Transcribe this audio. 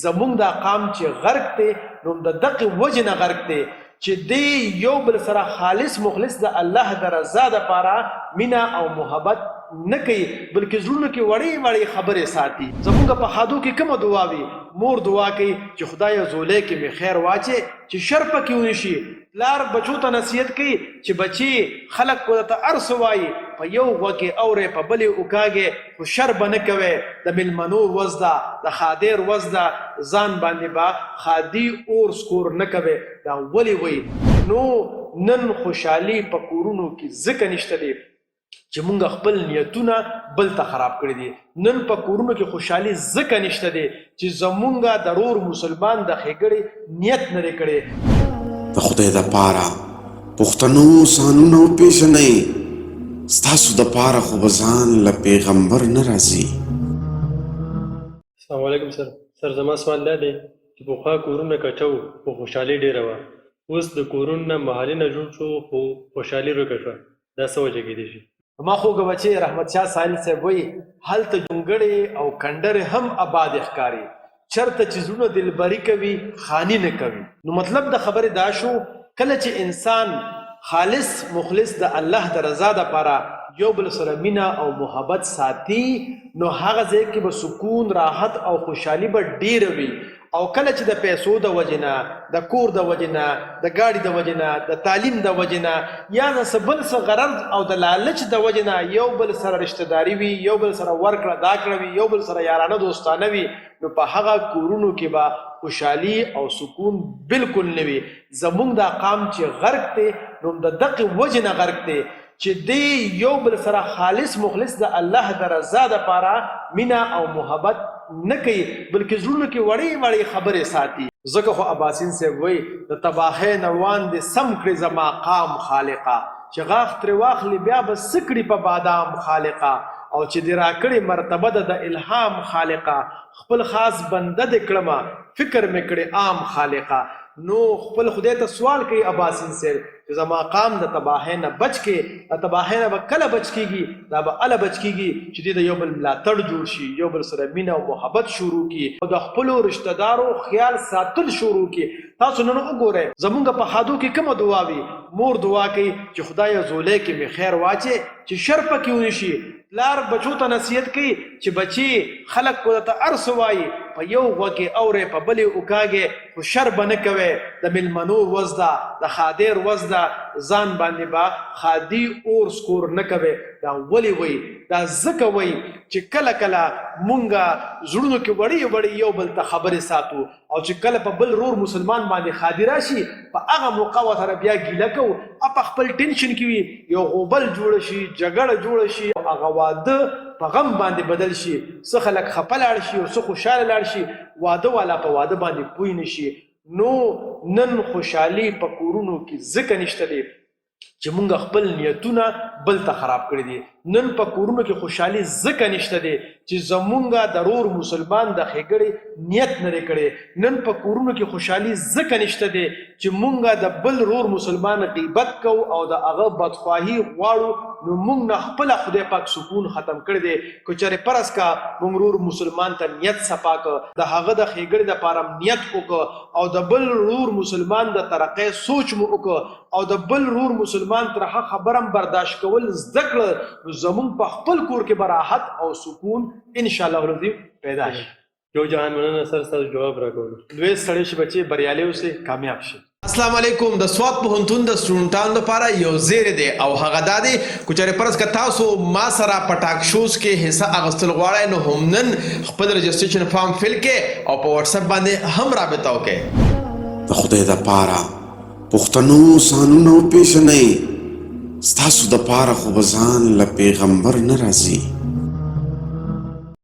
زمونږ دا قام چې غرق دی نو د دغې وجې نه غرق دی چې دی یو بل سره خالص مخلص د الله د رضا دپاره مینه او محبت نه کوي بلکې زړونو کې وړې وړې خبرې ساتي. زمونږ په خادو کې کومه دعا وي؟ مور دعا کوي چې خدایه زولی کې مې خیر واچې چې شر پکې ونشي. پلار بچو ته نصیحت کوي چې بچي خلک کو ته هر څه وایي په یو غوږ کې اورې په بلې وکاږې خو شر به نه کوې. د میلمنو ورځ ده د خادر ورځ ده ځان باندې به خادي اور سکور نه کوې. دا ولې وایي؟ نو نن خوشحالي په کورونو کې ځکه نشته دی چې مونږ خپل نیتونه بل ته خراب کړي دي. نن په کورونو کې خوشحالي ځکه نشته دی چې زمونږ د رور مسلمان د ښېګړې نیت نه دی کړی. د خدای دپاره پښتنو ځانونه وپېژنئ، ستاسو دپاره خو به ځان له پیغمبر نه راځي. السلام علیکم سر زما سوال دا دی چې پخوا کورونه کټه وو خو خوشحالي ډېره وه، اوس د کورونو نه محلونه جوړ شو خو خوشحالي ورکه شوه. دا څه وجه کیدی شي؟ ما خوږه بچې رحمت شاه ساحل صاحب وایي هلته جونګړې او کنډرې هم آباد ښکاري، چرته چې زړونه دلبري کوي خاني نه کوي. نو مطلب د خبرې دا شو کله چې انسان خالص مخلص د الله د رضا دپاره یو بل سره مینه او محبت ساتي نو هغه ځای کې به سکون راحت او خوشحالي به ډېره وي. او کله چې د پیسو د وجې نه د کور د وجې نه د ګاډي د وجې نه د تعلیم د وجې نه یا د څه بل څه غرض او د لالچ د وجې نه یو بل سره رشتهداري وي، یو بل سره ورکړه دا کړه وي، یو بل سره یارانه دوستانه وي، نو په هغه کورونو کې به خوشحالي او سکون بالکل نه وي. زمونږ دا قام چې غرق دی نو د دغې وجې نه غرق دی چې دی یو بل سره خالص مخلص د الله د رضا دپاره مینه او محبت نه کوي بلکې زړونو کې وړې وړې خبرې ساتي. ځکه خو عباسین صاحب وایي د تباهۍ نړوان دې سم کړي زما قام خالقه، چې غاښ ترې واخلي بیا به څه کړي په بادام خالقه، او چې دې راکړې مرتبه ده د الهام خالقه، خپل خاص بنده دې کړمه فکر مې کړې عام خالقه. نو خپل خدای ته سوال کوي عباسین صاحب چې زما قام د تباهۍ نه بچ کې، د تباهۍ نه به کله بچ کېږي؟ دا به هله بچ کېږي چې دې د یو بل ملاتړ جوړ شي، یو بل سره مینه او محبت شروع کړي او د خپلو رشتهدارو خیال ساتل شروع کړي. تاسو نن وګورئ زمونږ په خادو کې کومه دعا وي؟ مور دعا کوي چې خدایه زولی کې مې خیر واچې چې شر پکې ونشي. پلار بچو ته نصیحت کوي چې بچي خلک کو ته هر څه وایي په یو غوږ کې اورې په بلې وکاږې خو شر به نه کوې. د میلمنو ورځ ده د خادر ورځ ده ځان باندې به خادي اور سکور نه کوې. دا ولې وایي؟ دا ځکه وایي چې کله کله مونږ زړونو کې وړې وړې یو بل ته خبرې ساتو او چې کله په بل رور مسلمان باندې خادي راشي په هغه موقع ورسره بیا ګیله کوو، په خپل ټینشن کې وي، یو غوبل جوړه شي، جګړه جوړه شي، هغه واده په غم باندې بدل شي، څه خلک خفه لاړ شي او څه خوشحاله لاړ شي، واده والا په واده باندې پوه نه شي. نو نن خوشحالي په کورونو کې ځکه نشته دی چې مونږ خپل نیتونه بل ته خراب کړي دي. نن په کورونو کې خوشحالي ځکه نشته دی چې زمونږ د رور مسلمان د ښېګړې نیت نه دی کړی. نن په کورونو کې خوشحالي ځکه نشته دی چې مونږ د بل رور مسلمان غیبت کوو او د هغه بدخواهي غواړو. نو مونږ نه خپله خدای پاک سکون ختم کړی دی. که چېرې فرض کا مونږ رور مسلمان ته نیت صفا کړه، د هغه د ښېګړې دپاره نیت وکړه او د بل رور مسلمان د ترقۍ سوچ مو وکړه او د بل رور مسلمان تر هغه خبره هم برداشت کول زده کړه، نو زمونږ په خپل کور کې به راحت او سکون انشاءالله العظیم پیدا شي. یو جهان مننه سر ستاسو جواب راکولو. لوی سړی شي بچې بریالی اوسئ کامیاب شي. السلام علیکم. د سوات پوهنتون د سټوډنټانو لپاره یو زیری دی او هغه دا دی که چېرې فرض که تاسو ما سره په ټاک شوز کې حصه اخیستل غواړئ نو هم نن خپل رجسټریشن فارم فل کړئ او په واتساپ باندې هم رابطه وکړئ. د خدای دپاره پښتنو ځانونه وپېژنئ، ستاسو دپاره خو به ځان له پیغمبر نه راځي.